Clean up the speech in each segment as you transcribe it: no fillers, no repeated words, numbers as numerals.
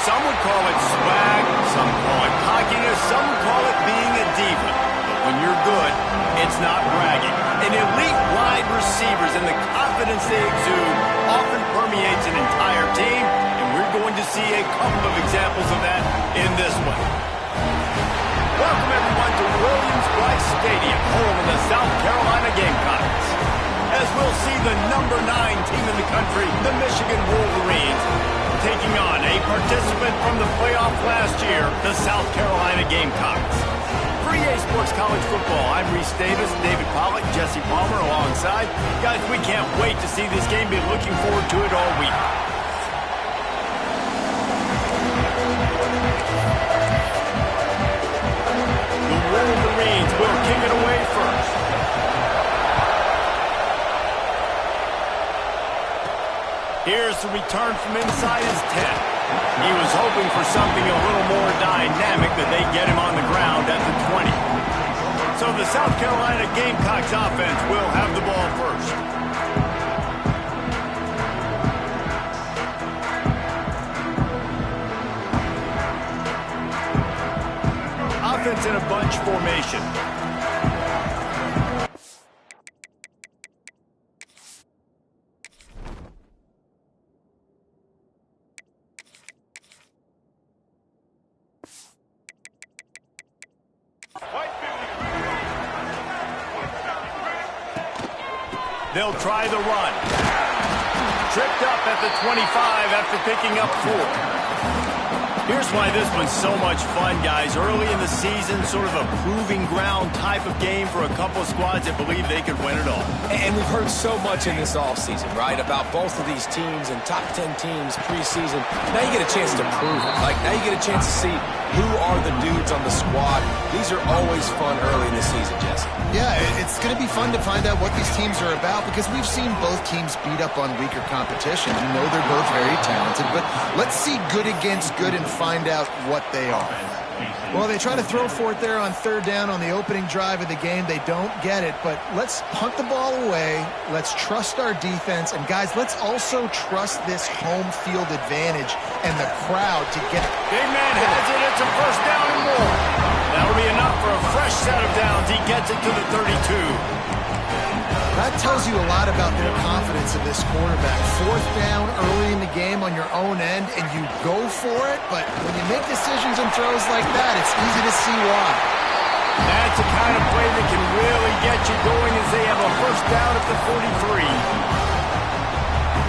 Some would call it swag, some call it cockiness, some would call it being a diva. But when you're good, it's not bragging. And elite wide receivers and the confidence they exude often permeates an entire team, and we're going to see a couple of examples of that in this one. Welcome, everyone, to Williams-Brice Stadium, home of the South Carolina Gamecocks. As we'll see the number 9 team in the country, the Michigan Wolverines, taking on a participant from the playoff last year, the South Carolina Gamecocks. For EA Sports College Football, I'm Reese Davis, David Pollack, Jesse Palmer alongside. Guys, we can't wait to see this game. Been looking forward to it all week. The Wolverines will kick it away first. Here's the return from inside his 10. He was hoping for something a little more dynamic, that they get him on the ground at the 20. So the South Carolina Gamecocks offense will have the ball first. Offense in a bunch formation. They'll try the run. Tripped up at the 25 after picking up 4. Here's why this one's so much fun, guys. Early in the season, sort of a proving ground type of game for a couple of squads that believe they could win it all. And we've heard so much in this offseason, right, about both of these teams and top 10 teams preseason. Now you get a chance to prove it. Like, now you get a chance to see who are the dudes on the squad. These are always fun early in the season, Jesse. Yeah, it's going to be fun to find out what these teams are about because we've seen both teams beat up on weaker competition. You know they're both very talented, but let's see good against good and find out what they are. Well, they try to throw for it there on 3rd down on the opening drive of the game. They don't get it, but let's punt the ball away. Let's trust our defense. And, guys, let's also trust this home field advantage and the crowd to get it. Big man has it. It's a first down and more. That'll be enough for a fresh set of downs. He gets it to the 32. That tells you a lot about their confidence in this quarterback. 4th down early in the game on your own end, and you go for it, but when you make decisions and throws like that, it's easy to see why. That's the kind of play that can really get you going as they have a first down at the 43.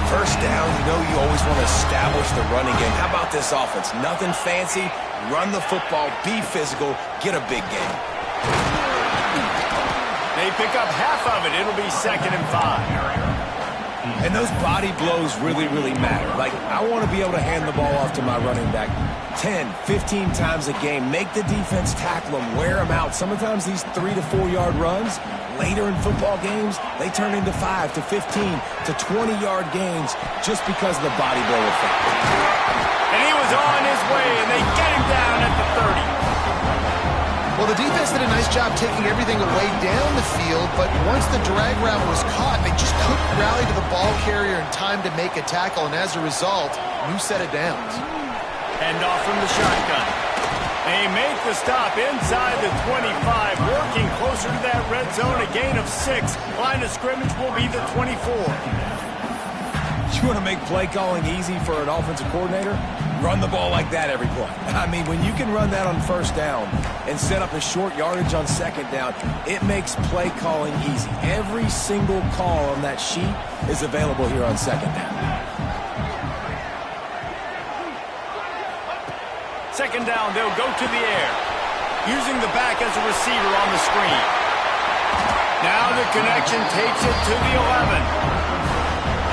First down, you know you always want to establish the running game. How about this offense? Nothing fancy. Run the football, be physical, get a big game. They pick up half of it. It'll be 2nd and 5. And those body blows really, really matter. Like, I want to be able to hand the ball off to my running back 10, 15 times a game. Make the defense tackle them, wear them out. Sometimes these 3 to 4 yard runs, later in football games, they turn into 5 to 15 to 20 yard gains just because of the body blow effect. And he was on his way, and they get him down at the 30. Well, the defense did a nice job taking everything away down the field, but once the drag route was caught, they just couldn't rally to the ball carrier in time to make a tackle, and as a result, new set of downs. Hand off from the shotgun. They make the stop inside the 25, working closer to that red zone, a gain of 6. Line of scrimmage will be the 24. You want to make play calling easy for an offensive coordinator? Run the ball like that every play. I mean, when you can run that on 1st down and set up a short yardage on 2nd down, it makes play calling easy. Every single call on that sheet is available here on 2nd down. 2nd down, they'll go to the air, using the back as a receiver on the screen. Now the connection takes it to the 11.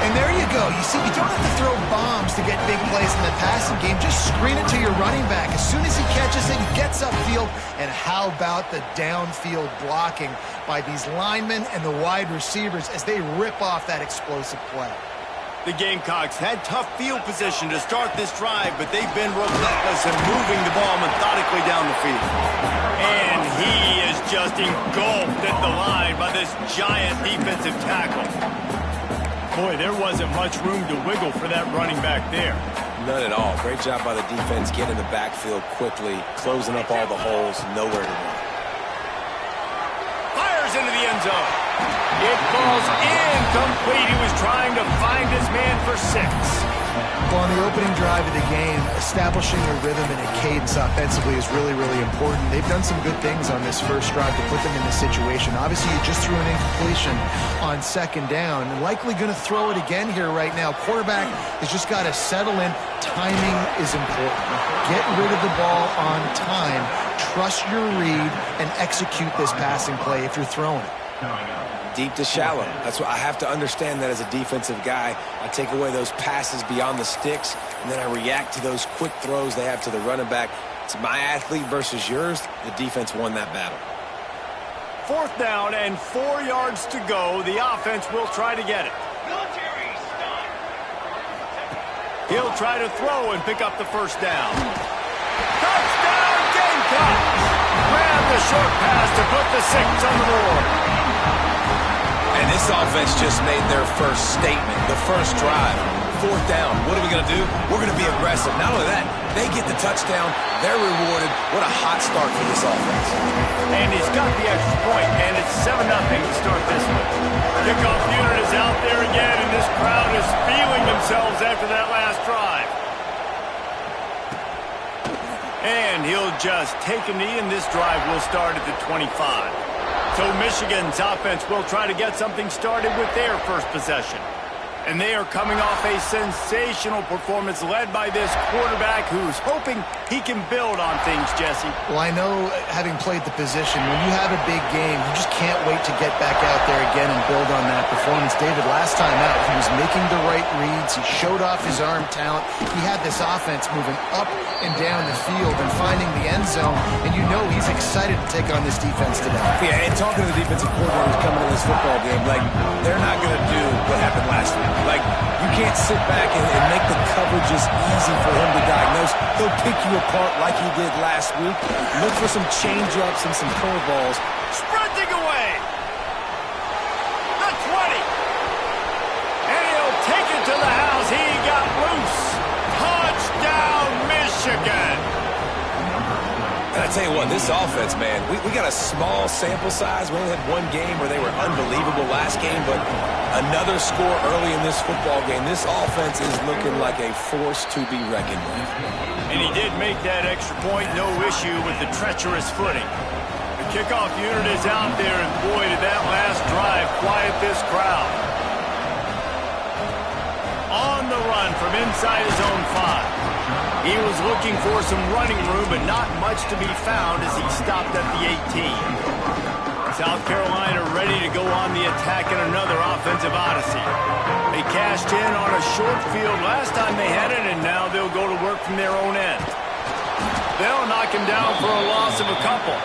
And there you go. You see, you don't have to throw bombs to get big plays in the passing game. Just screen it to your running back. As soon as he catches it, he gets upfield. And how about the downfield blocking by these linemen and the wide receivers as they rip off that explosive play? The Gamecocks had tough field position to start this drive, but they've been relentless in moving the ball methodically down the field. And he is just engulfed at the line by this giant defensive tackle. Boy, there wasn't much room to wiggle for that running back there. None at all. Great job by the defense getting the backfield quickly, closing up all the holes, nowhere to run. Fires into the end zone. It falls incomplete. He was trying to find his man for 6. Well, on the opening drive of the game, establishing a rhythm and a cadence offensively is really, really important. They've done some good things on this first drive to put them in this situation. Obviously, you just threw an incompletion on second down, and likely going to throw it again here right now. Quarterback has just got to settle in. Timing is important. Get rid of the ball on time. Trust your read and execute this passing play if you're throwing it. Deep to shallow. That's what I have to understand that as a defensive guy. I take away those passes beyond the sticks, and then I react to those quick throws they have to the running back. It's my athlete versus yours. The defense won that battle. 4th down and 4 yards to go. The offense will try to get it. He'll try to throw and pick up the first down. Touchdown, Gamecocks! Grab the short pass to put the 6 on the board. And this offense just made their first statement, the first drive. 4th down. What are we going to do? We're going to be aggressive. Not only that, they get the touchdown. They're rewarded. What a hot start for this offense. And he's got the extra point, and it's 7-0 to start this one. Kickoff unit is out there again, and this crowd is feeling themselves after that last drive. And he'll just take a knee, and this drive will start at the 25. So Michigan's offense will try to get something started with their first possession. And they are coming off a sensational performance led by this quarterback who's hoping he can build on things, Jesse. Well, I know, having played the position, when you have a big game, you just can't wait to get back out there again and build on that performance. David, last time out, he was making the right reads. He showed off his arm talent. He had this offense moving up and down the field and finding the end zone. And you know he's excited to take on this defense today. Yeah, and talking to the defensive coordinators coming to this football game, like, they're not going to do what happened last week. Like, you can't sit back and make the coverages easy for him to diagnose. He'll pick you apart like he did last week. Look for some change-ups and some curveballs. Sprinting away. The 20. And he'll take it to the house. He got loose. Touchdown, Michigan. And I tell you what, this offense, man, we got a small sample size. We only had one game where they were unbelievable last game, but another score early in this football game. This offense is looking like a force to be reckoned with. And he did make that extra point, no issue with the treacherous footing. The kickoff unit is out there, and boy, did that last drive quiet this crowd. On the run from inside his own 5. He was looking for some running room, but not much to be found as he stopped at the 18. South Carolina ready to go on the attack in another offensive odyssey. They cashed in on a short field last time they had it, and now they'll go to work from their own end. They'll knock him down for a loss of a couple.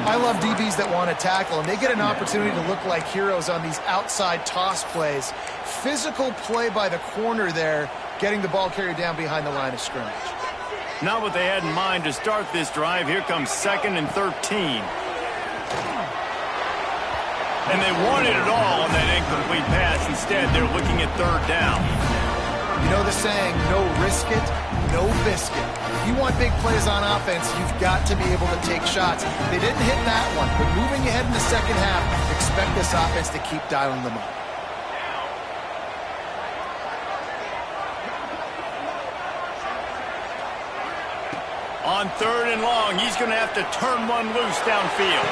I love DBs that want to tackle, and they get an opportunity to look like heroes on these outside toss plays. Physical play by the corner there, getting the ball carried down behind the line of scrimmage. Not what they had in mind to start this drive. Here comes 2nd and 13. And they wanted it all on that incomplete pass. Instead, they're looking at 3rd down. You know the saying, no risk it, no biscuit. If you want big plays on offense, you've got to be able to take shots. They didn't hit that one, but moving ahead in the second half, expect this offense to keep dialing them up. On 3rd and long, he's going to have to turn one loose downfield.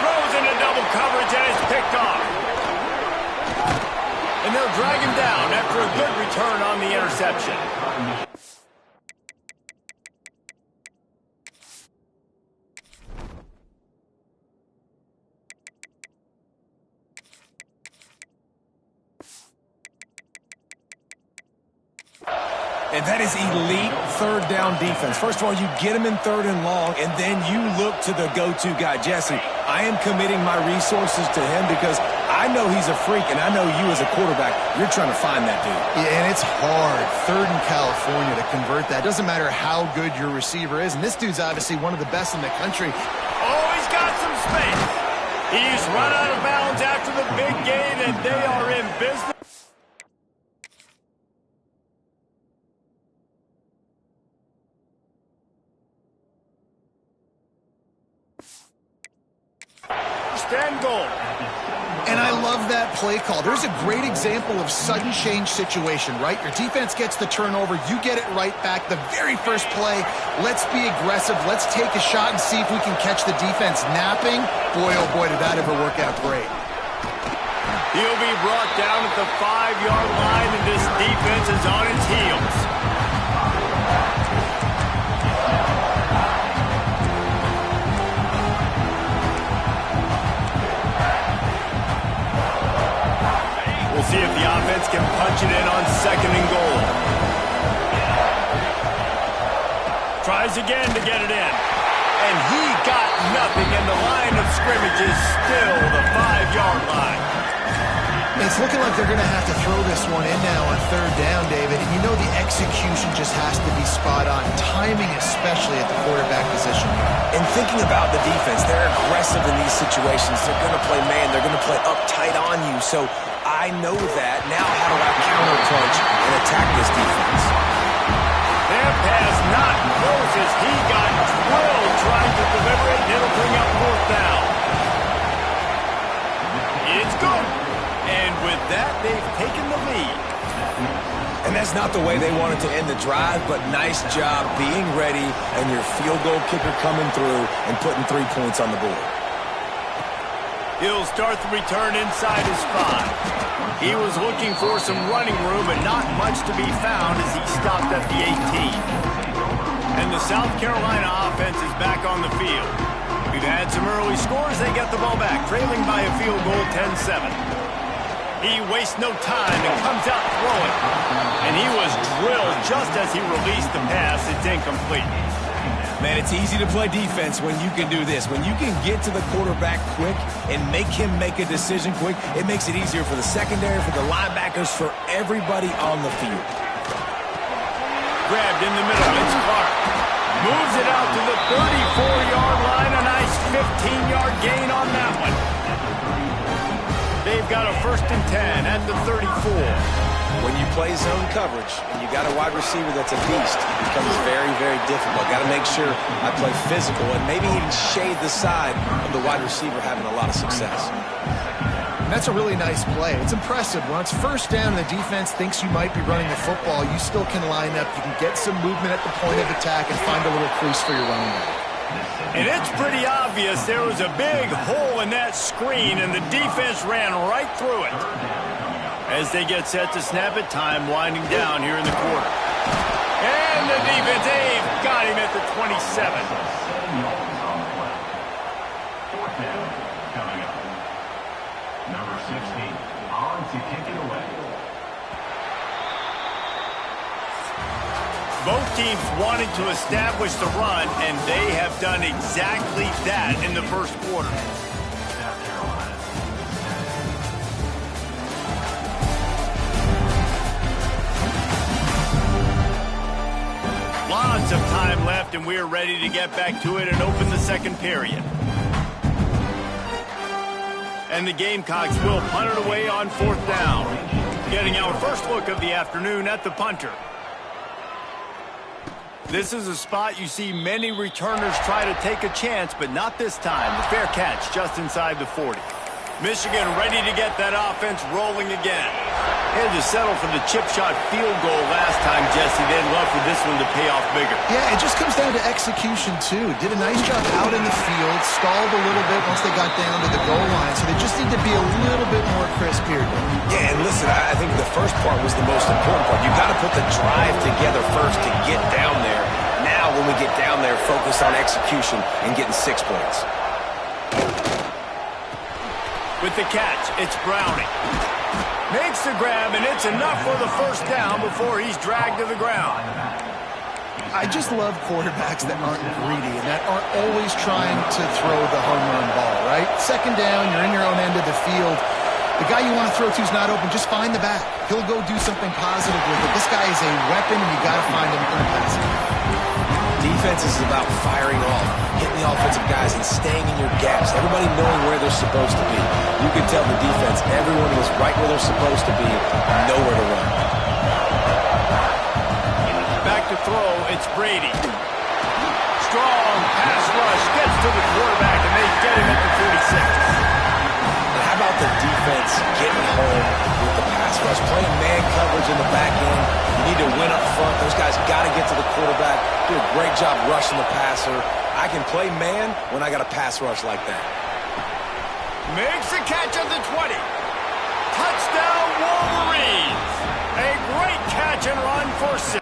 Throws into double coverage and it's picked off. And they'll drag him down after a good return on the interception. And that is elite 3rd down defense. First of all, you get him in 3rd and long, and then you look to the go-to guy. Jesse, I am committing my resources to him because I know he's a freak, and I know you as a quarterback, you're trying to find that dude. Yeah, and it's hard, 3rd in California, to convert that. Doesn't matter how good your receiver is, and this dude's obviously one of the best in the country. Oh, he's got some space. He's run out of bounds after the big gain, and they are in business. First and goal. And I love that play call. There's a great example of sudden change situation, right? Your defense gets the turnover, you get it right back. The very first play, let's be aggressive. Let's take a shot and see if we can catch the defense napping. Boy, oh boy, did that ever work out great. He'll be brought down at the 5-yard line, and this defense is on its heels. We'll see if the offense can punch it in on 2nd and goal. Tries again to get it in. And he got nothing, and the line of scrimmage is still the 5-yard line. It's looking like they're going to have to throw this one in now on 3rd down, David. And you know the execution just has to be spot on. Timing, especially at the quarterback position. And thinking about the defense, they're aggressive in these situations. They're going to play man. They're going to play uptight on you. So I know that. Now how do I counterpunch and attack this defense? That pass not close as he got drilled trying to deliver it, and it'll bring up 4th down. It's good. And with that, they've taken the lead. And that's not the way they wanted to end the drive, but nice job being ready and your field goal kicker coming through and putting 3 points on the board. He'll start the return inside his 5. He was looking for some running room, but not much to be found as he stopped at the 18. And the South Carolina offense is back on the field. We've had some early scores. They get the ball back, trailing by a field goal 10-7. He wastes no time and comes out throwing. And he was drilled just as he released the pass. It's incomplete. Man, it's easy to play defense when you can do this. When you can get to the quarterback quick and make him make a decision quick, it makes it easier for the secondary, for the linebackers, for everybody on the field. Grabbed in the middle. It's Clark. Moves it out to the 34-yard line. A nice 15-yard gain on that one. They've got a 1st and 10 at the 34. When you play zone coverage and you got a wide receiver that's a beast, it becomes very, very difficult. Got to make sure I play physical and maybe even shade the side of the wide receiver having a lot of success. That's a really nice play. It's impressive. When it's 1st down and the defense thinks you might be running the football, you still can line up. You can get some movement at the point of attack and find a little crease for your running back. And it's pretty obvious there was a big hole in that screen, and the defense ran right through it. As they get set to snap it, time winding down here in the quarter. And the defense, they've got him at the 27. Coming up. Number 16, on to kick it away. Both teams wanted to establish the run, and they have done exactly that in the first quarter. Lots of time left, and we're ready to get back to it and open the 2nd period. And the Gamecocks will punt it away on 4th down. Getting our first look of the afternoon at the punter. This is a spot you see many returners try to take a chance, but not this time. The fair catch just inside the 40. Michigan ready to get that offense rolling again. They had to settle for the chip shot field goal last time, Jesse. They'd love for this one to pay off bigger. Yeah, it just comes down to execution, too. Did a nice job out in the field, stalled a little bit once they got down to the goal line, so they just need to be a little bit more crisp here. Yeah, and listen, I think the first part was the most important part. You've got to put the drive together first to get down there. Now, when we get down there, focus on execution and getting 6 points. With the catch, it's Browning. Makes the grab, and it's enough for the 1st down before he's dragged to the ground. I just love quarterbacks that aren't greedy and that aren't always trying to throw the home run ball, right? 2nd down, you're in your own end of the field. The guy you want to throw to is not open. Just find the back. He'll go do something positive with it. This guy is a weapon, and you got to find him in the passing. Defense is about firing off, hitting the offensive guys, and staying in your gaps. Everybody knowing where they're supposed to be. You can tell the defense, everyone was right where they're supposed to be, nowhere to run. Back to throw, it's Brady. Strong pass rush, gets to the quarterback, and they get him at the 46. How about the defense getting home with the pass rush? Playing man coverage in the back end. You need to win up front. Those guys got to get to the quarterback. Do a great job rushing the passer. I can play man when I got a pass rush like that. Makes the catch at the 20. Touchdown, Wolverines. A great catch and run for 6.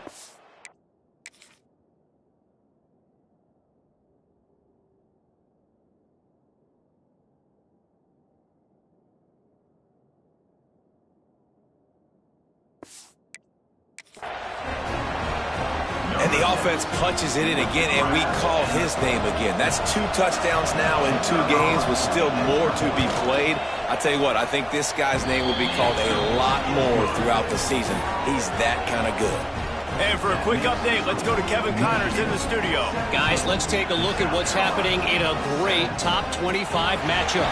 And the offense punches it in again, and we call his name again. That's 2 touchdowns now in 2 games with still more to be played. I tell you what, I think this guy's name will be called a lot more throughout the season. He's that kind of good. And for a quick update, let's go to Kevin Connors in the studio. Guys, let's take a look at what's happening in a great top 25 matchup.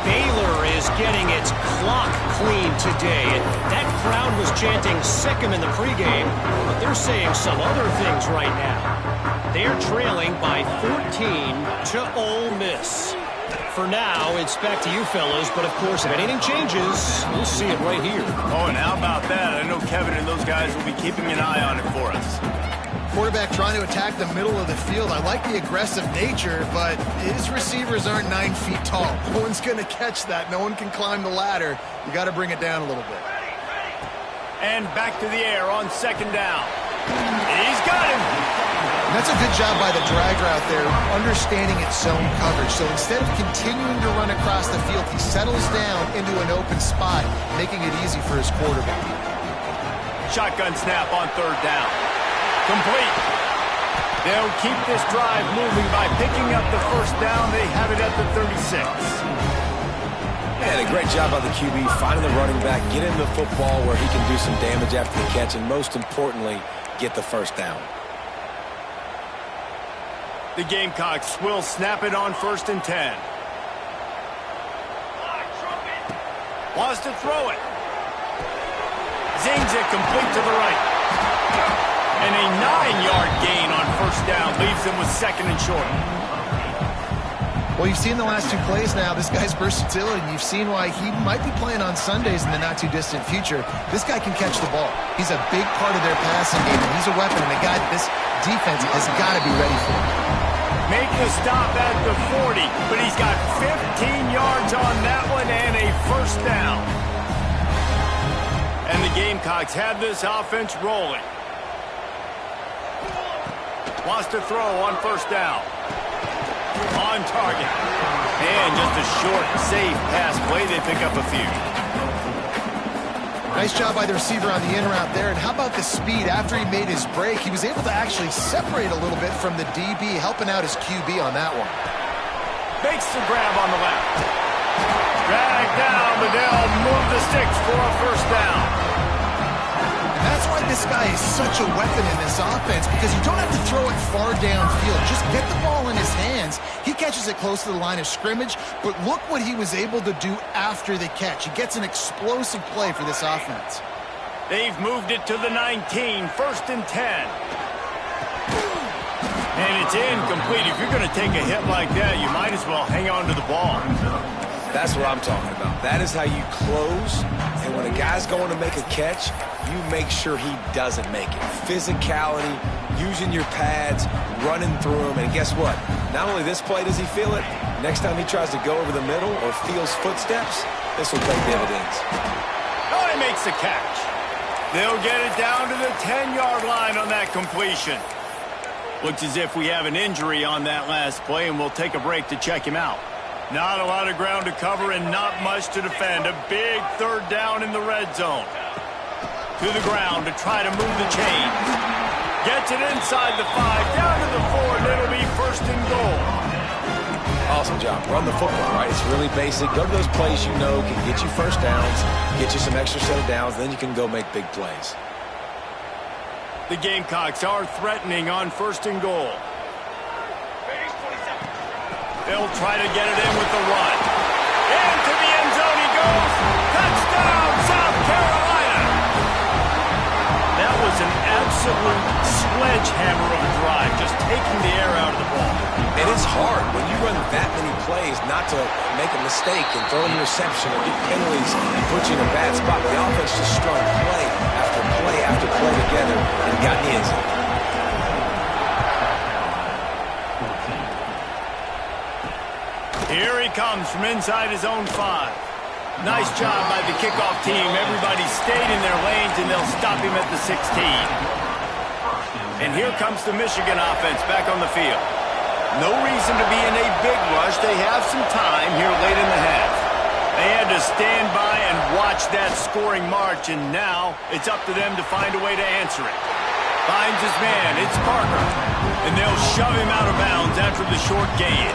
Baylor is getting its clock cleaned today. And that crowd was chanting "sick 'em" in the pregame, but they're saying some other things right now. They're trailing by 14 to Ole Miss. For now, it's back to you fellas, but of course, if anything changes, we'll see it right here. Oh, and how about that? I know Kevin and those guys will be keeping an eye on it for us. Quarterback trying to attack the middle of the field. I like the aggressive nature, but his receivers aren't 9 feet tall. No one's going to catch that. No one can climb the ladder. You got to bring it down a little bit. And back to the air on 2nd down. He's got him. That's a good job by the drag route there, understanding its zone coverage. So instead of continuing to run across the field, he settles down into an open spot, making it easy for his quarterback. Shotgun snap on 3rd down. Complete. They'll keep this drive moving by picking up the 1st down. They have it at the 36. And a great job by the QB finding the running back, get him the football where he can do some damage after the catch, and most importantly, get the 1st down. The Gamecocks will snap it on 1st and 10. Wants to throw it. Zings it complete to the right. And a 9-yard gain on 1st down leaves them with 2nd and short. Well, you've seen the last 2 plays now. This guy's versatility, and you've seen why he might be playing on Sundays in the not-too-distant future. This guy can catch the ball. He's a big part of their passing game, and he's a weapon, and a guy that this defense has got to be ready for. Make the stop at the 40, but he's got 15 yards on that one and a 1st down. And the Gamecocks have this offense rolling. Wants to throw on 1st down. On target. And just a short, safe pass play. They pick up a few. Nice job by the receiver on the in route there. And how about the speed after he made his break? He was able to actually separate a little bit from the DB, helping out his QB on that one. Makes the grab on the left. Drag down, but they'll move the sticks for a 1st down. And that's why this guy is such a weapon in this offense, because you don't have to throw it far downfield. Just get the ball in his hands. He catches it close to the line of scrimmage, but look what he was able to do after the catch. He gets an explosive play for this offense. They've moved it to the 19, 1st and 10. And it's incomplete. If you're going to take a hit like that, you might as well hang on to the ball. That's what I'm talking about. That is how you close. And when a guy's going to make a catch, you make sure he doesn't make it. Physicality, using your pads, running through them. And guess what? Not only this play does he feel it, next time he tries to go over the middle or feels footsteps, this will pay dividends. Oh, he makes the catch. They'll get it down to the 10-yard line on that completion. Looks as if we have an injury on that last play, and we'll take a break to check him out. Not a lot of ground to cover and not much to defend. A big 3rd down in the red zone. To the ground to try to move the chains. Gets it inside the 5, down to the 4, and it'll be 1st and goal. Awesome job. Run the football, right? It's really basic. Go to those plays you know can get you 1st downs, get you some extra set of downs, then you can go make big plays. The Gamecocks are threatening on 1st and goal. They'll try to get it in with the run. Into the end zone he goes. Touchdown, South Carolina. That was an absolute sledgehammer of a drive, just taking the air out of the ball. And it's hard when you run that many plays not to make a mistake and throw an interception or get penalties and put you in a bad spot. The offense just strung play after play after play together and got in the end zone. Here he comes from inside his own 5. Nice job by the kickoff team. Everybody stayed in their lanes, and they'll stop him at the 16. And here comes the Michigan offense back on the field. No reason to be in a big rush. They have some time here late in the half. They had to stand by and watch that scoring march, and now it's up to them to find a way to answer it. Finds his man. It's Parker. And they'll shove him out of bounds after the short gain.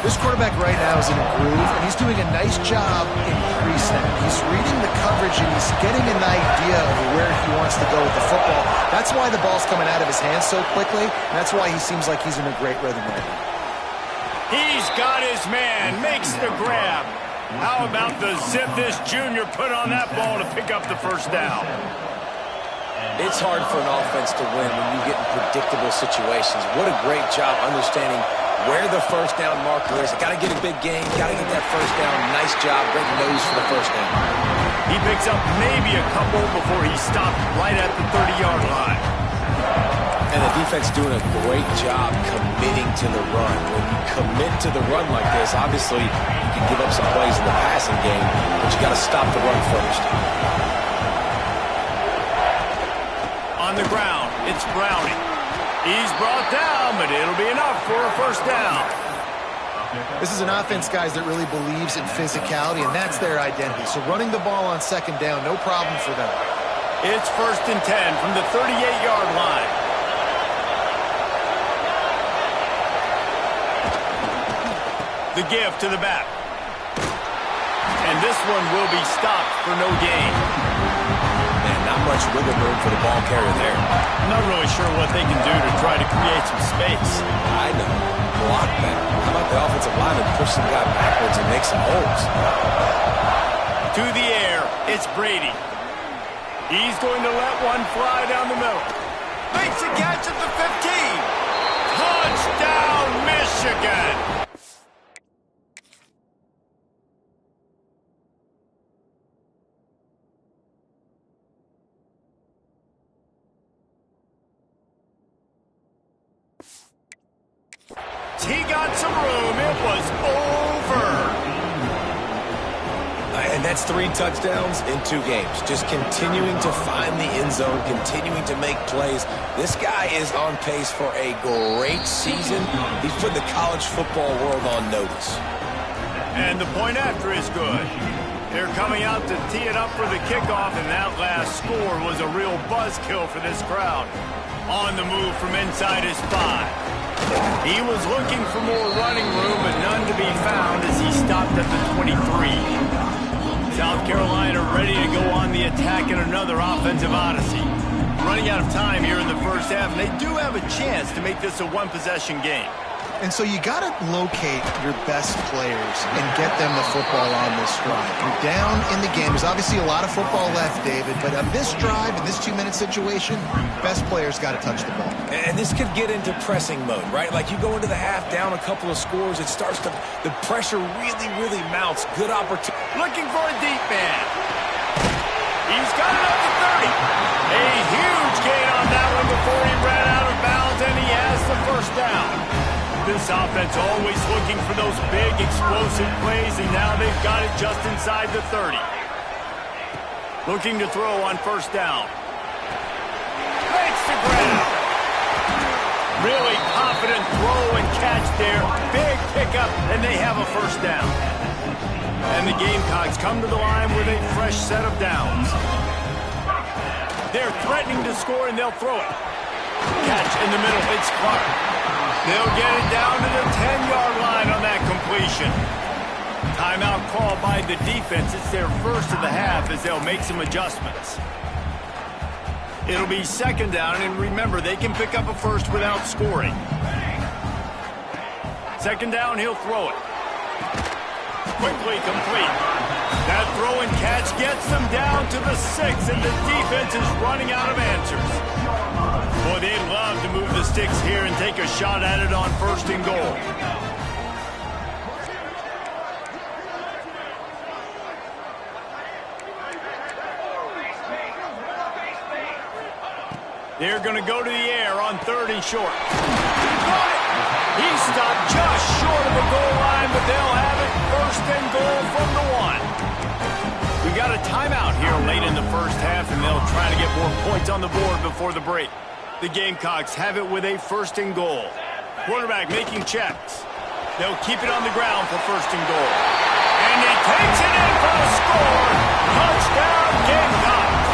This quarterback right now is in a groove, and he's doing a nice job in pre-snap. He's reading the coverage, and he's getting an idea of where he wants to go with the football. That's why the ball's coming out of his hands so quickly, and that's why he seems like he's in a great rhythm right now. He's got his man, makes the grab. How about the zip this junior put on that ball to pick up the first down? It's hard for an offense to win when you get in predictable situations. What a great job understanding where the first down marker is. Got to get a big gain, got to get that first down. Nice job, great nose for the first down. He picks up maybe a couple before he stopped right at the 30-yard line. And the defense doing a great job committing to the run. When you commit to the run like this, obviously you can give up some plays in the passing game, but you got to stop the run first. On the ground, it's Browning. He's brought down, but it'll be enough for a first down. This is an offense, guys, that really believes in physicality, and that's their identity. So running the ball on 2nd down, no problem for them. It's 1st and 10 from the 38-yard line. The give to the back. And this one will be stopped for no gain. Not much wiggle room for the ball carrier there. I'm not really sure what they can do to try to create some space. I know. Block better. How about the offensive lineman push some guy backwards and make some holes? To the air, it's Brady. He's going to let one fly down the middle. Makes a catch at the 15. Touchdown, Michigan! He got some room. It was over. And that's 3 touchdowns in 2 games. Just continuing to find the end zone, continuing to make plays. This guy is on pace for a great season. He's put the college football world on notice. And the point after is good. They're coming out to tee it up for the kickoff, and that last score was a real buzzkill for this crowd. On the move from inside his 5. He was looking for more running room, but none to be found as he stopped at the 23. South Carolina ready to go on the attack in another offensive odyssey. Running out of time here in the first half, and they do have a chance to make this a one-possession game. And so you got to locate your best players and get them the football on this drive. You're down in the game. There's obviously a lot of football left, David, but on this drive, in this 2-minute situation, best players got to touch the ball. And this could get into pressing mode, right? Like you go into the half down a couple of scores, it starts to, the pressure really mounts. Good opportunity. Looking for a deep man. He's got it up to 30. A huge gain on that one before he ran out of bounds, and he has the first down. This offense always looking for those big, explosive plays, and now they've got it just inside the 30. Looking to throw on first down. Makes the grab. Really confident throw and catch there. Big pickup, and they have a first down. And the Gamecocks come to the line with a fresh set of downs. They're threatening to score, and they'll throw it. Catch in the middle. It's Clark. They'll get it down to the 10-yard line on that completion. Timeout called by the defense. It's their first of the half as they'll make some adjustments. It'll be second down, and remember, they can pick up a first without scoring. Second down, he'll throw it. Quickly complete. That throw and catch gets them down to the 6, and the defense is running out of answers. Boy, they'd love to move the sticks here and take a shot at it on first and goal. They're going to go to the air on third and short. He stopped just short of the goal line, but they'll have it first and goal from the 1. We got a timeout here late in the first half, and they'll try to get more points on the board before the break. The Gamecocks have it with a first and goal. Quarterback making checks. They'll keep it on the ground for first and goal. And he takes it in for a score. Touchdown, Gamecocks.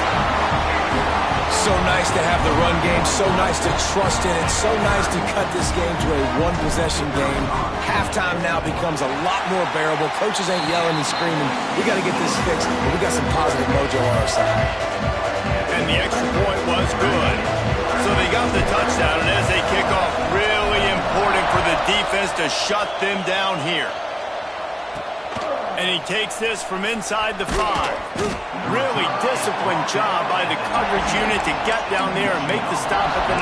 So nice to have the run game, so nice to trust in it, so nice to cut this game to a one-possession game. Halftime now becomes a lot more bearable. Coaches ain't yelling and screaming. We got to get this fixed, and we got some positive mojo on our side. And the extra point was good. So they got the touchdown, and as they kick off, really important for the defense to shut them down here. And he takes this from inside the 5. Really disciplined job by the coverage unit to get down there and make the stop at the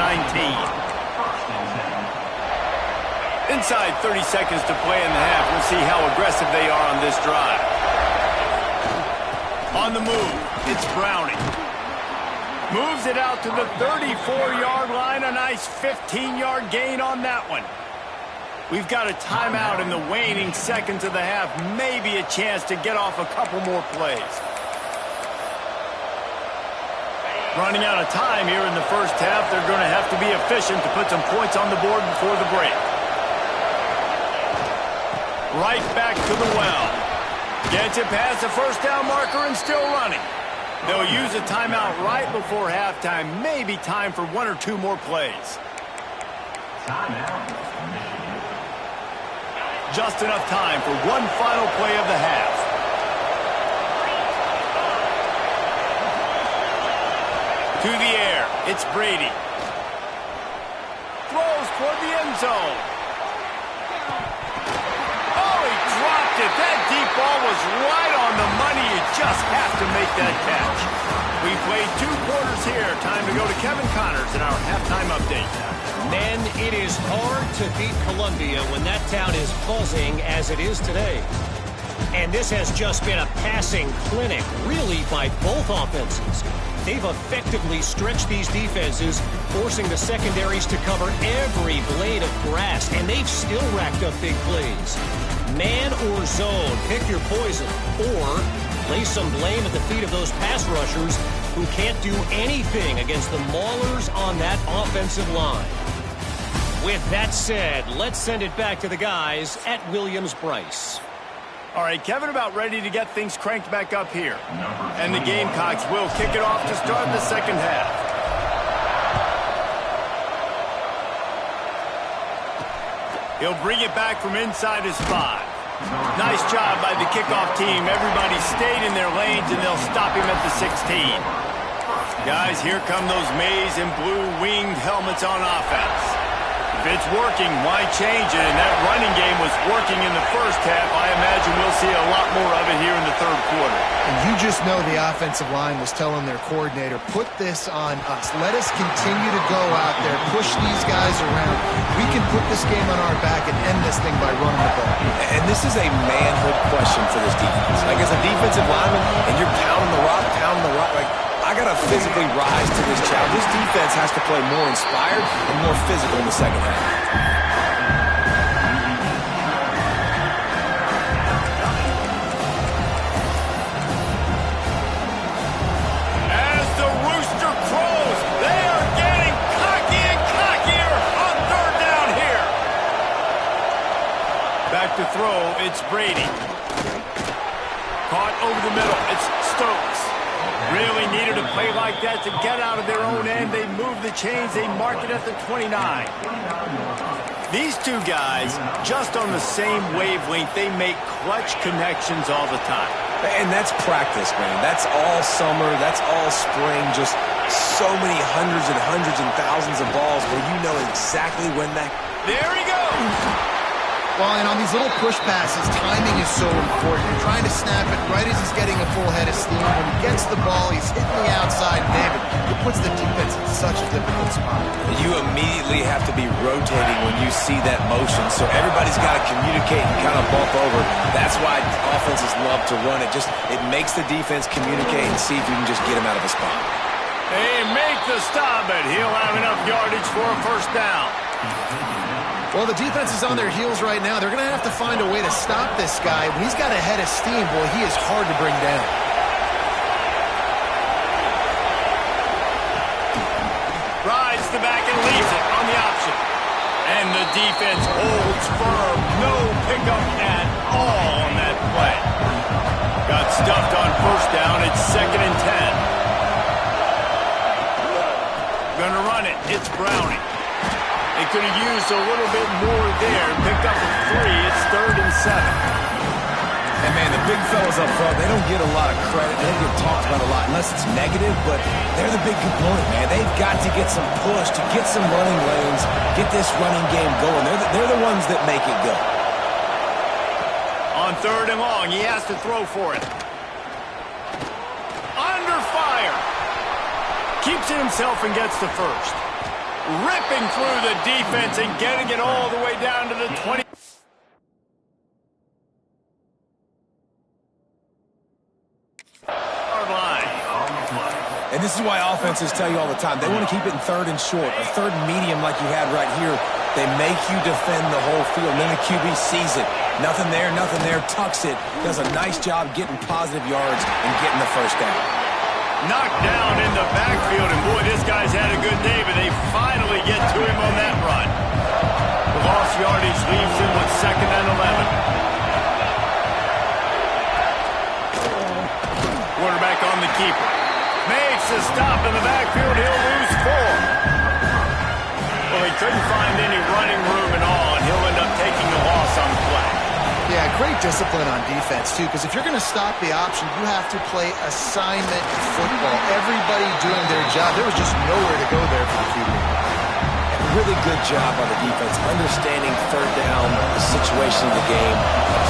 19. Inside 30 seconds to play in the half. We'll see how aggressive they are on this drive. On the move, it's Browning. Moves it out to the 34-yard line. A nice 15-yard gain on that one. We've got a timeout in the waning seconds of the half. Maybe a chance to get off a couple more plays. Running out of time here in the first half. They're going to have to be efficient to put some points on the board before the break. Right back to the well. Gets it past the first down marker and still running. They'll use a timeout right before halftime. Maybe time for 1 or 2 more plays. Timeout. Just enough time for one final play of the half. To the air, it's Brady. Throws toward the end zone. Oh, he dropped it. That deep ball was right on the money. You just have to make that catch. We played 2 quarters here. Time to go to Kevin Connors in our halftime update. Men, it is hard to beat Columbia when that town is buzzing as it is today. And this has just been a passing clinic, really, by both offenses. They've effectively stretched these defenses, forcing the secondaries to cover every blade of grass, and they've still racked up big plays. Man or zone, pick your poison, or lay some blame at the feet of those pass rushers who can't do anything against the maulers on that offensive line. With that said, let's send it back to the guys at Williams-Brice. All right, Kevin about ready to get things cranked back up here. And the Gamecocks will kick it off to start the second half. He'll bring it back from inside his 5. Nice job by the kickoff team. Everybody stayed in their lanes, and they'll stop him at the 16. Guys, here come those maize and blue winged helmets on offense. If it's working, why change it? And that running game was working in the first half. I imagine we'll see a lot more of it here in the third quarter. And you just know the offensive line was telling their coordinator, put this on us. Let us continue to go out there, push these guys around. We can put this game on our back and end this thing by running the ball. And this is a manhood question for this defense. Like, as a defensive lineman, and you're pounding the rock, like, I got to physically rise to this challenge. This defense has to play more inspired and more physical in the second half. As the rooster crows, they are getting cocky and cockier on third down here. Back to throw, it's Brady. Caught over the middle, it's Stokes. Really needed a play like that to get out of their own end. They move the chains. They mark it at the 29. These two guys, just on the same wavelength, they make clutch connections all the time. And that's practice, man. That's all summer. That's all spring. Just so many hundreds and thousands of balls where you know exactly when that... There he goes! Well, and on these little push passes, timing is so important. You're trying to snap it right as he's getting a full head of steam. When he gets the ball, he's hitting the outside, David. It puts the defense in such a difficult spot. You immediately have to be rotating when you see that motion, so everybody's got to communicate and kind of bump over. That's why offenses love to run it. It makes the defense communicate and see if you can just get him out of a spot. They make the stop, but he'll have enough yardage for a first down. Well, the defense is on their heels right now. They're going to have to find a way to stop this guy. When he's got a head of steam, boy, he is hard to bring down. Rides the back and leaves it on the option. And the defense holds firm. No pickup at all on that play. Got stuffed on first down. It's 2nd and 10. Gonna run it. It's Browning. They could have used a little bit more there. Picked up a 3. It's 3rd and 7. And, man, the big fellas up front, they don't get a lot of credit. They don't get talked about a lot unless it's negative, but they're the big component, man. They've got to get some push, to get some running lanes, get this running game going. They're the ones that make it go. On 3rd and long, he has to throw for it. Under fire. Keeps it himself and gets to first. Ripping through the defense and getting it all the way down to the 20. Line. And this is why offenses tell you all the time, they want to keep it in 3rd and short, or 3rd and medium like you had right here. They make you defend the whole field, and then the QB sees it. Nothing there, tucks it, does a nice job getting positive yards and getting the first down. Knocked down in the backfield, and boy, this guy's had a good day, but they finally get to him on that run. The lost yardage leaves him with 2nd and 11. Quarterback on the keeper. Makes a stop in the backfield. He'll lose 4. Well, he couldn't find any running room at all, and he'll end up taking the loss on the play. Yeah, great discipline on defense, too, because if you're going to stop the option, you have to play assignment football. Everybody doing their job. There was just nowhere to go there for the QB. Really good job on the defense, understanding 3rd down, the situation of the game,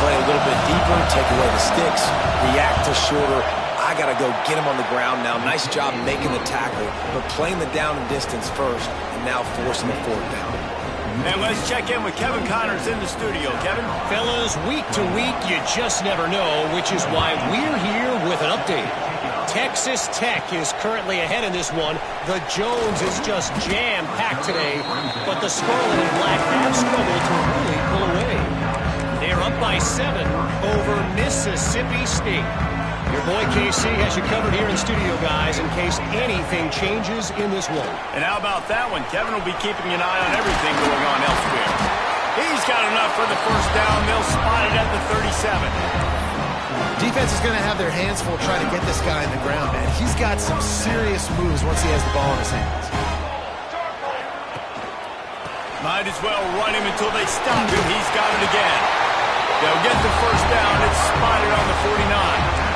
play a little bit deeper, take away the sticks, react to shorter. I got to go get him on the ground now. Nice job making the tackle, but playing the down and distance first, and now forcing the 4th down. And let's check in with Kevin Connors in the studio. Kevin? Fellas, week to week, you just never know, which is why we're here with an update. Texas Tech is currently ahead in this one. The Jones is just jam-packed today, but the Scarlet and Black have struggled to really pull away. They're up by 7 over Mississippi State. Your boy KC has you covered here in studio, guys, in case anything changes in this one. And how about that one? Kevin will be keeping an eye on everything going on elsewhere. He's got enough for the first down. They'll spot it at the 37. Defense is going to have their hands full trying to get this guy in the ground, man. He's got some serious moves once he has the ball in his hands. Might as well run him until they stop him. He's got it again. They'll get the first down. It's spotted on the 49.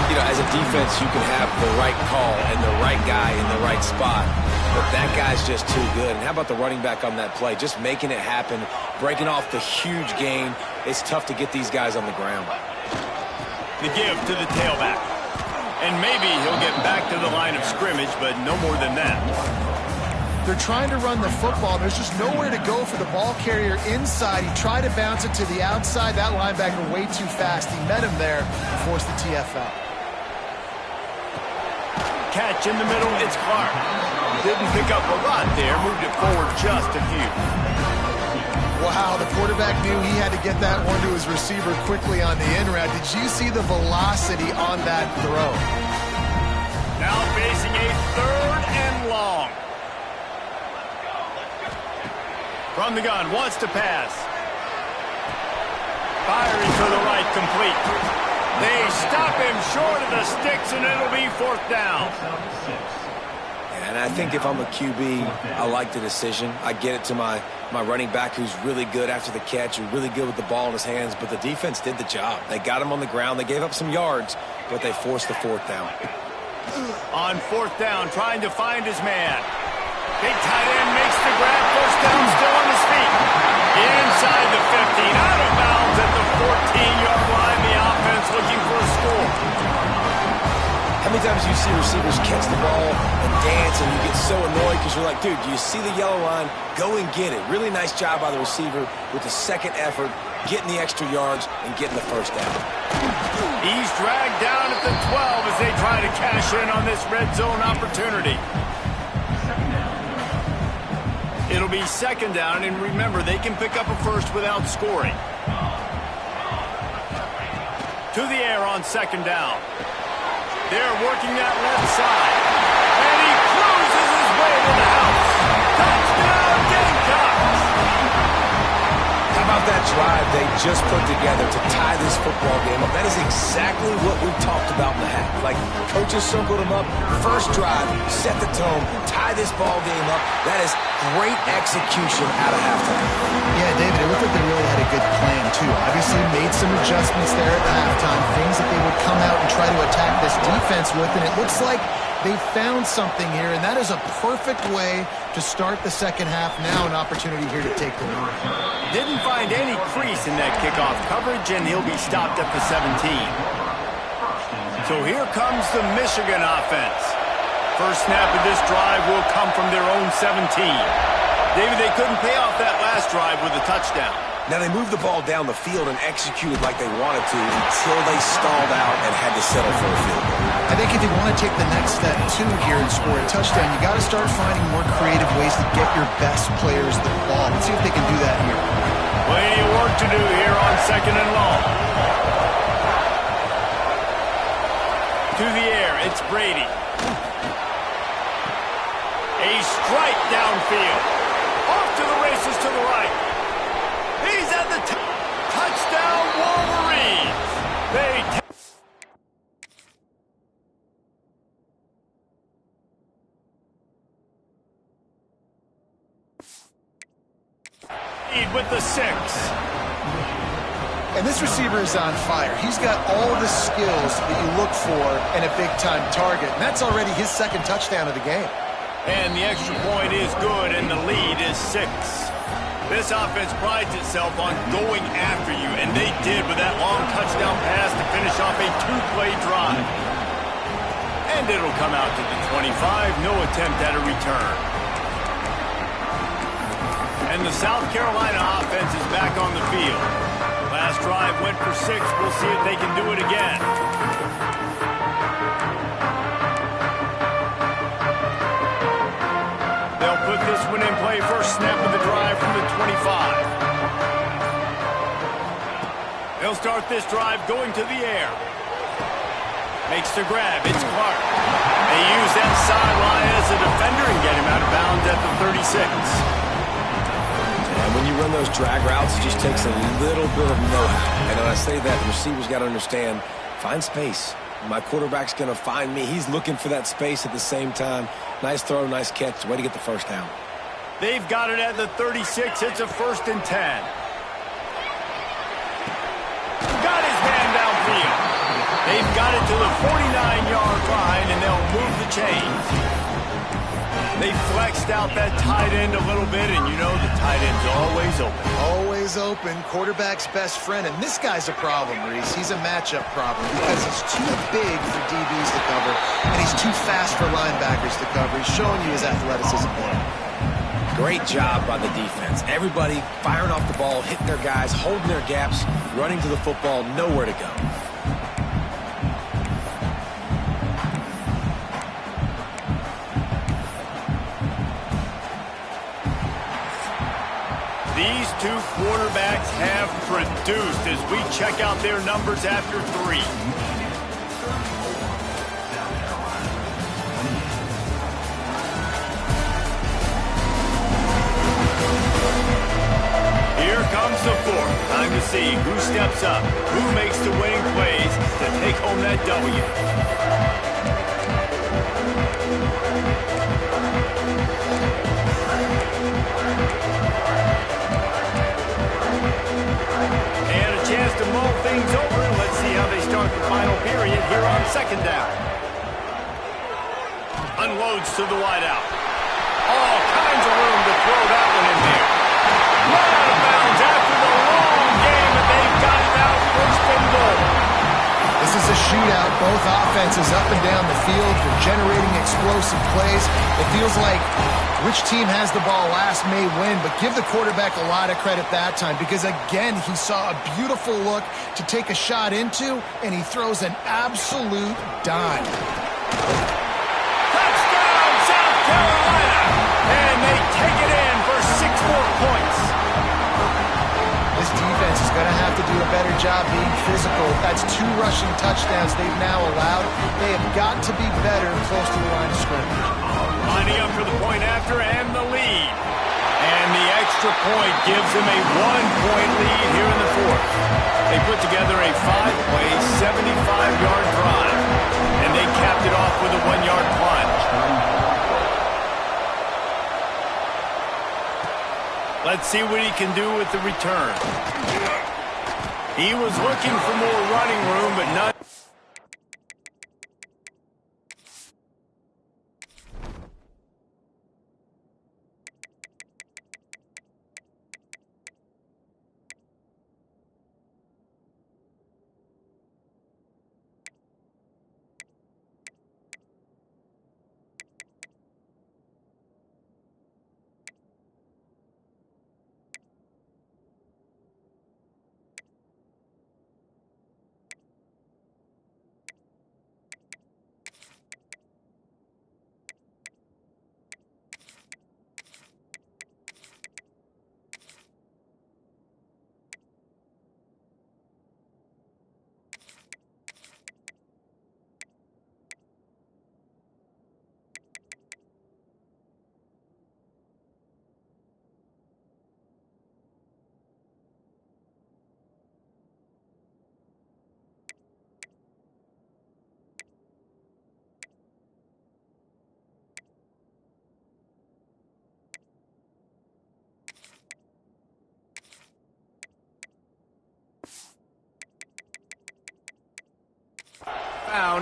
You know, as a defense, you can have the right call and the right guy in the right spot, but that guy's just too good. And how about the running back on that play? Just making it happen, breaking off the huge gain. It's tough to get these guys on the ground. The give to the tailback. And maybe he'll get back to the line of scrimmage, but no more than that. They're trying to run the football. There's just nowhere to go for the ball carrier inside. He tried to bounce it to the outside. That linebacker way too fast. He met him there and forced the TFL. Catch in the middle, it's Clark. Didn't pick up a lot there, moved it forward just a few. Wow, the quarterback knew he had to get that one to his receiver quickly on the in route. Did you see the velocity on that throw? Now facing a 3rd and long. From the gun, wants to pass. Firing to the right, complete. They stop him short of the sticks, and it'll be 4th down. Yeah, And I think if I'm a QB, I like the decision. I get it to my running back who's really good after the catch and really good with the ball in his hands, but the defense did the job. They got him on the ground. They gave up some yards, but they forced the fourth down. On fourth down, trying to find his man. Big tight end makes the grab. First down, still on his feet. Inside the 15, out of bounds at the 14-yard line. The offense looking for a score. How many times do you see receivers catch the ball and dance and you get so annoyed because you're like, dude, do you see the yellow line? Go and get it. Really nice job by the receiver with the second effort, getting the extra yards and getting the first down. He's dragged down at the 12 as they try to cash in on this red zone opportunity. It'll be second down, and remember, they can pick up a first without scoring. To the air on second down. They're working that left side. And he cruises his way to the house. Touchdown, Gamecocks! How about that drive they just put together to tie this football game up? That is exactly what we talked about in the half. Like, coaches circled them up. First drive, set the tone, tie this ball game up. That is great execution out of halftime. Yeah, David, it looked like they really had a good plan, too. Obviously made some adjustments there at the halftime, things that they would come out and try to attack this defense with, and it looks like they found something here, and that is a perfect way to start the second half. Now an opportunity here to take the lead. Didn't find any crease in that kickoff coverage, and he'll be stopped at the 17. So here comes the Michigan offense. First snap of this drive will come from their own 17. David, they couldn't pay off that last drive with a touchdown. Now they moved the ball down the field and executed like they wanted to until they stalled out and had to settle for a field goal. I think if you want to take the next step, too, here and score a touchdown, you got to start finding more creative ways to get your best players the ball. Let's see if they can do that here. Plenty of work to do here on second and long. To the air, it's Brady. A strike downfield. Off to the races to the right. He's at the touchdown, Wolverines. They lead with the 6. And this receiver is on fire. He's got all the skills that you look for in a big-time target, and that's already his second touchdown of the game. And the extra point is good, and the lead is 6. This offense prides itself on going after you, and they did with that long touchdown pass to finish off a 2-play drive. And it'll come out to the 25, no attempt at a return. And the South Carolina offense is back on the field. Last drive went for 6. We'll see if they can do it again. They'll put this one in play. First snap of the drive from the 25. They'll start this drive going to the air. Makes the grab. It's Clark. They use that sideline as a defender and get him out of bounds at the 36. And when you run those drag routes, it just takes a little bit of know-how. And when I say that, the receivers got to understand, find space. My quarterback's going to find me. He's looking for that space at the same time. Nice throw, nice catch. Way to get the first down. They've got it at the 36. It's a 1st and 10. Got his man downfield. They've got it to the 49-yard line, and they'll move the chains. They flexed out that tight end a little bit, and you know the tight end's always open. Always open, quarterback's best friend, and this guy's a problem, Reese. He's a matchup problem because he's too big for DBs to cover, and he's too fast for linebackers to cover. He's showing you his athleticism there. Great job by the defense. Everybody firing off the ball, hitting their guys, holding their gaps, running to the football, nowhere to go. These two quarterbacks have produced as we check out their numbers after 3. Here comes the 4th. Time to see who steps up, who makes the winning plays to take home that W. to the wideout. All kinds of room to throw that one in there. Right out of bounds after the long game, and they've got it out first and goal. This is a shootout. Both offenses up and down the field. They're generating explosive plays. It feels like which team has the ball last may win, but give the quarterback a lot of credit that time because, again, he saw a beautiful look to take a shot into, and he throws an absolute dime. Touchdown, South Carolina! And they take it in for 6 more points. This defense is going to have to do a better job being physical. That's 2 rushing touchdowns they've now allowed. They have got to be better close to the line of scrimmage. Lining up for the point after and the lead. And the extra point gives them a 1-point lead here in the 4th. They put together a 5-play, 75-yard drive. And they capped it off with a 1-yard plunge. Let's see what he can do with the return. He was looking for more running room, but not.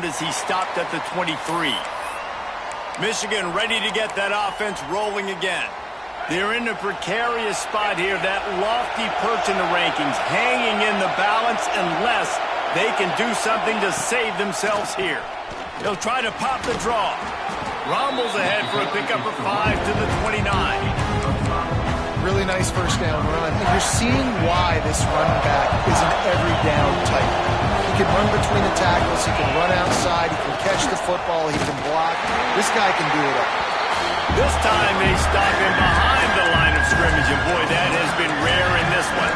As he stopped at the 23. Michigan ready to get that offense rolling again. They're in a precarious spot here, that lofty perch in the rankings, hanging in the balance unless they can do something to save themselves here. They'll try to pop the draw. Rumbles ahead for a pickup of 5 to the 29. Really nice first down run. And you're seeing why this running back is an every down type. He can run between the tackles. He can run outside. He can catch the football. He can block. This guy can do it all. This time they stop him behind the line of scrimmage, and boy, that has been rare in this one.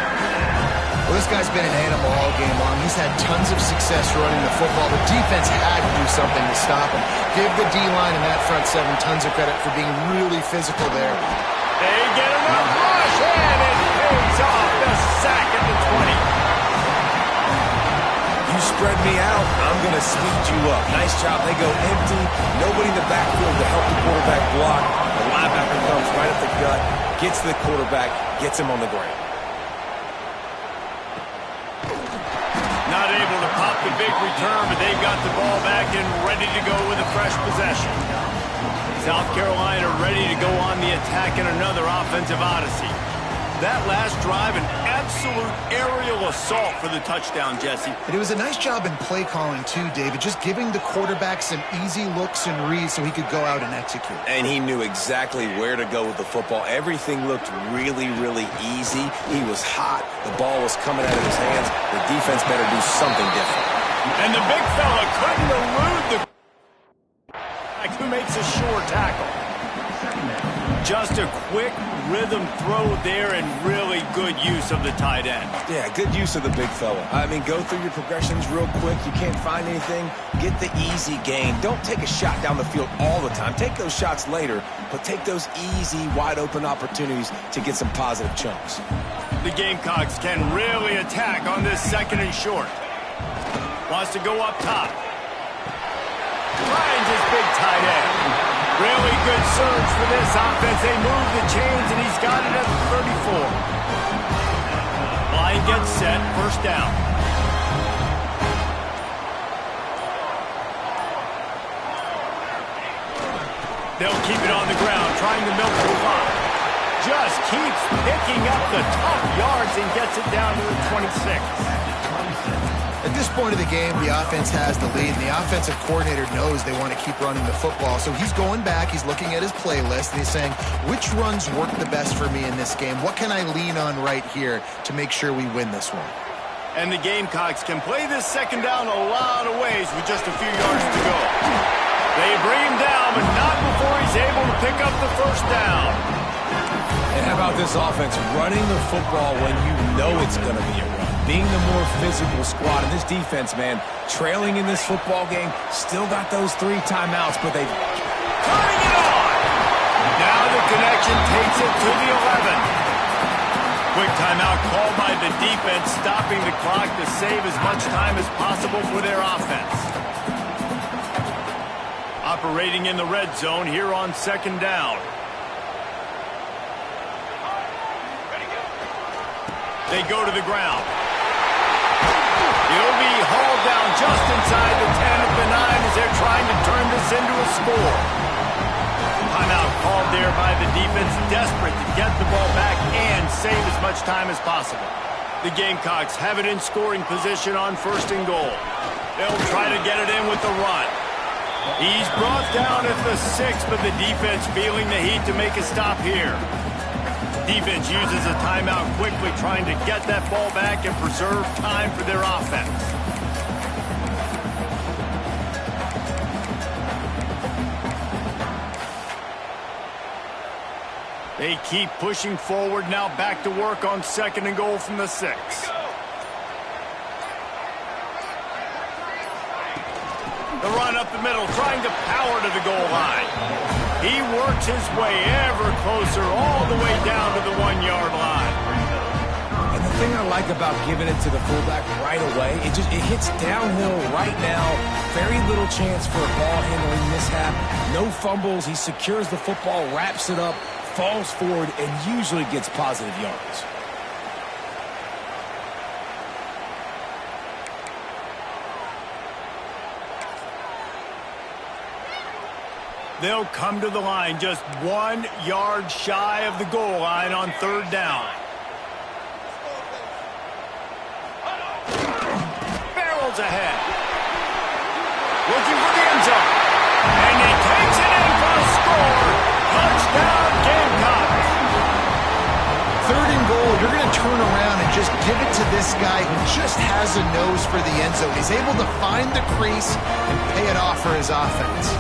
Well, this guy's been an animal all game long. He's had tons of success running the football. The defense had to do something to stop him. Give the D-line and that front 7 tons of credit for being really physical there. They get him up rush, and it pays off the sack at the 20. You spread me out, I'm going to speed you up. Nice job. They go empty. Nobody in the backfield to help the quarterback block. The linebacker comes right at the gut, gets the quarterback, gets him on the ground. Not able to pop the big return, but they've got the ball back and ready to go with a fresh possession. South Carolina ready to go on the attack in another offensive odyssey. That last drive, an absolute aerial assault for the touchdown, Jesse. And it was a nice job in play calling, too, David, just giving the quarterback some easy looks and reads so he could go out and execute. And he knew exactly where to go with the football. Everything looked really, really easy. He was hot. The ball was coming out of his hands. The defense better do something different. And the big fella couldn't elude the who makes a sure tackle. Just a quick rhythm throw there and really good use of the tight end. Yeah, good use of the big fella. I mean, go through your progressions real quick. You can't find anything. Get the easy gain. Don't take a shot down the field all the time. Take those shots later, but take those easy, wide-open opportunities to get some positive chunks. The Gamecocks can really attack on this 2nd and short. Wants to go up top. Finds his big tight end. Really good surge for this offense. They move the chains, and he's got it at the 34. Line gets set. First down. They'll keep it on the ground, trying to milk the clock. Just keeps picking up the tough yards and gets it down to the 26. At this point of the game, the offense has the lead, and the offensive coordinator knows they want to keep running the football. So he's going back, he's looking at his playlist, and he's saying, which runs work the best for me in this game? What can I lean on right here to make sure we win this one? And the Gamecocks can play this second down a lot of ways with just a few yards to go. They bring him down, but not before he's able to pick up the first down. And how about this offense running the football when you know it's going to be a run? Being the more physical squad. And this defense, man, trailing in this football game, still got those 3 timeouts, but they've... Cutting it on! Now the connection takes it to the 11. Quick timeout called by the defense, stopping the clock to save as much time as possible for their offense. Operating in the red zone here on second down. They go to the ground. He'll be hauled down just inside the 10 of the 9 as they're trying to turn this into a score. Timeout called there by the defense, desperate to get the ball back and save as much time as possible. The Gamecocks have it in scoring position on first and goal. They'll try to get it in with the run. He's brought down at the 6, but the defense feeling the heat to make a stop here. Defense uses a timeout quickly, trying to get that ball back and preserve time for their offense. They keep pushing forward, now back to work on second and goal from the 6. The run up the middle, trying to power to the goal line. He works his way ever closer, all the way down to the 1-yard line. And the thing I like about giving it to the fullback right away, it hits downhill right now. Very little chance for a ball handling mishap. No fumbles. He secures the football, wraps it up, falls forward, and usually gets positive yards. They'll come to the line just 1 yard shy of the goal line on third down. Barrels ahead. Looking for the end zone. And he takes it in for a score. Touchdown, Gamecocks. Third and goal, you're going to turn around and just give it to this guy who just has a nose for the end zone. He's able to find the crease and pay it off for his offense.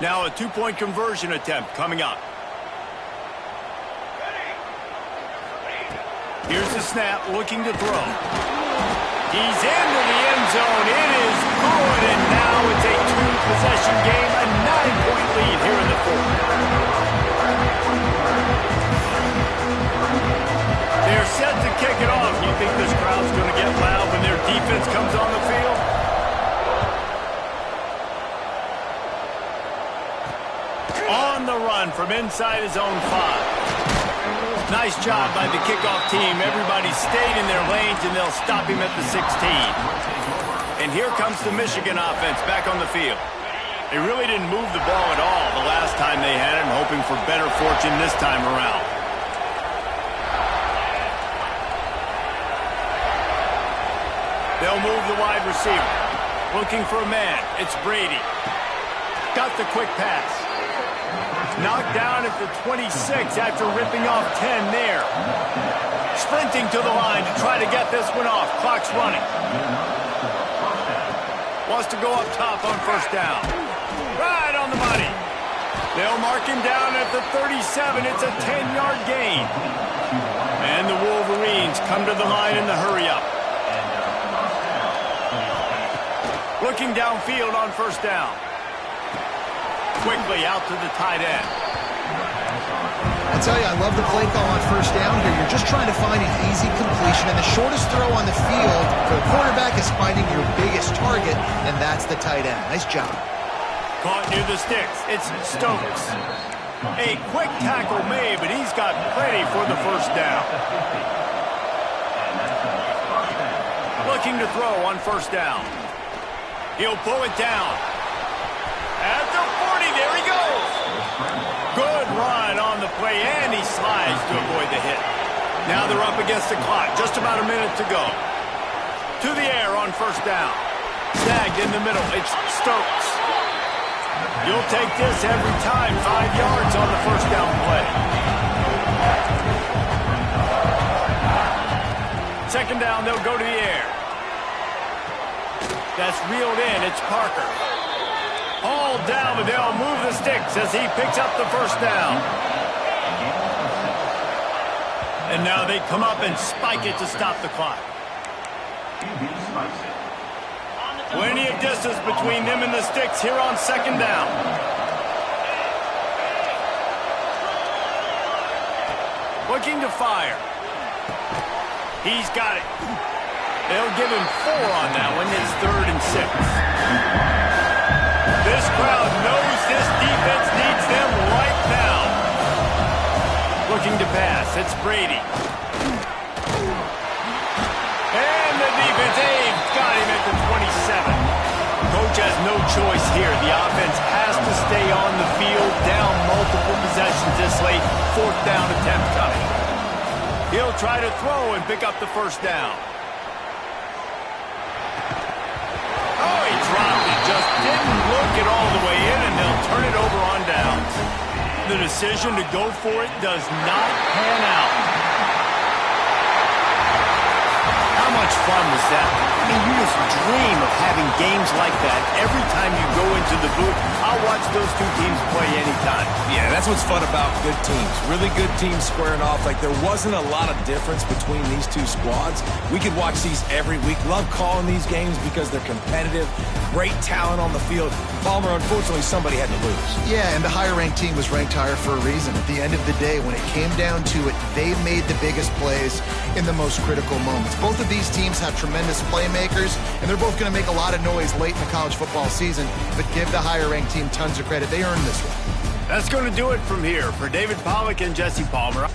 Now a 2-point conversion attempt coming up. Here's the snap, looking to throw. He's into the end zone. It is good, and now it's a 2-possession game, a 9-point lead here in the fourth. They're set to kick it off. You think this crowd's going to get loud when their defense comes on the field? On the run from inside his own 5. Nice job by the kickoff team. Everybody stayed in their lanes, and they'll stop him at the 16. And here comes the Michigan offense back on the field. They really didn't move the ball at all the last time they had it, and hoping for better fortune this time around. They'll move the wide receiver. Looking for a man. It's Brady. Got the quick pass. Knocked down at the 26 after ripping off 10 there. Sprinting to the line to try to get this one off. Clock's running. Wants to go up top on first down. Right on the money. They'll mark him down at the 37. It's a 10-yard gain. And the Wolverines come to the line in the hurry-up. Looking downfield on first down. Quickly out to the tight end. tell you, I love the play call on first down here. You're just trying to find an easy completion, and the shortest throw on the field for the quarterback is finding your biggest target, and that's the tight end. Nice job. Caught near the sticks. It's Stokes. A quick tackle made, but he's got plenty for the first down. Looking to throw on first down. He'll pull it down. At the 40, there he goes. Good run on the play, and he slides to avoid the hit. Now they're up against the clock. Just about a minute to go. To the air on first down. Snagged in the middle. It's Stokes. You'll take this every time. 5 yards on the first down play. Second down, they'll go to the air. That's reeled in. It's Parker. All down, but they'll move the sticks as he picks up the first down. And now they come up and spike it to stop the clock. Plenty of distance between them and the sticks here on second down. Looking to fire. He's got it. They'll give him 4 on that one. It's 3rd and 6. This crowd knows this defense needs them right now. Looking to pass. It's Brady. And the defense aimed. Got him at the 27. Coach has no choice here. The offense has to stay on the field, down multiple possessions this late. 4th down attempt coming. He'll try to throw and pick up the first down. Oh, he dropped it. Just didn't look it all the way in, and they'll turn it over on downs. The decision to go for it does not pan out. How much fun was that? I mean, you just dream of having games like that every time you go into the booth. I'll watch those two teams play anytime. Yeah, that's what's fun about good teams. Really good teams squaring off. Like, there wasn't a lot of difference between these two squads. We could watch these every week. Love calling these games because they're competitive. Great talent on the field. Palmer, unfortunately, somebody had to lose. Yeah, and the higher-ranked team was ranked higher for a reason. At the end of the day, when it came down to it, they made the biggest plays in the most critical moments. Both of these teams have tremendous playmakers, and they're both going to make a lot of noise late in the college football season, but give the higher-ranked team tons of credit. They earned this one. That's going to do it from here. For David Pollack and Jesse Palmer.